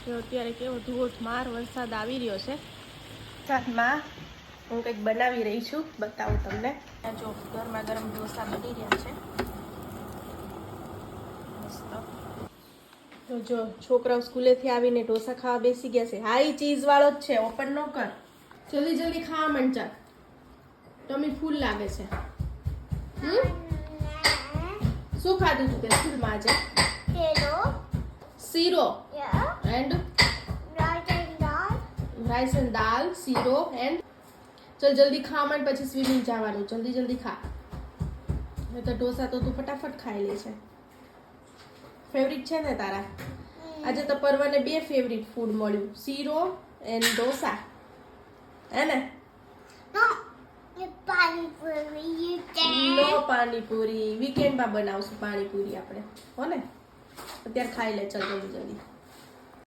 જો અત્યારે કેવો ધોધમાર વરસાદ આવી રહ્યો છે. સાથમાં હું કંઈક બનાવી રહી છું, બતાવું તમને. જો ગરમા ગરમ ઢોસા બની રહ્યા છે મસ્ત. તો જો છોકરાઓ સ્કૂલેથી આવીને ઢોસા ખાવા બેસી ગયા છે. હા, એ ચીઝ વાળો જ છે, ઓપન ન કર. જલ્દી જલ્દી ખાવા માંડ ચાલ, ટમી ફૂલ લાગે છે. શું ખાધું તું તે સ્કૂલમાં આજે? શીરો એન્ડ રાઈસ એન્ડ દાલ, શીરો એન્ડ. ચલ જલ્દી ખા માંડ, પછી સ્વિમિંગ જવાનું. જલ્દી જલ્દી ખા. નહીં તો ઢોસા તો તું ફટાફટ ખાઈ લે છે. ફેવરિટ છે ને તારા? આજે તો પરવાને 2 ફેવરિટ ફૂડ મળ્યું, શીરો એન્ડ ઢોસા, હે ને? નો પાણીપુરી વીકેન્ડમાં બનાવશું પાણીપુરી આપણે, હો ને? અત્યારે ખાઈ લે, ચાલ જલ્દી જલ્દી.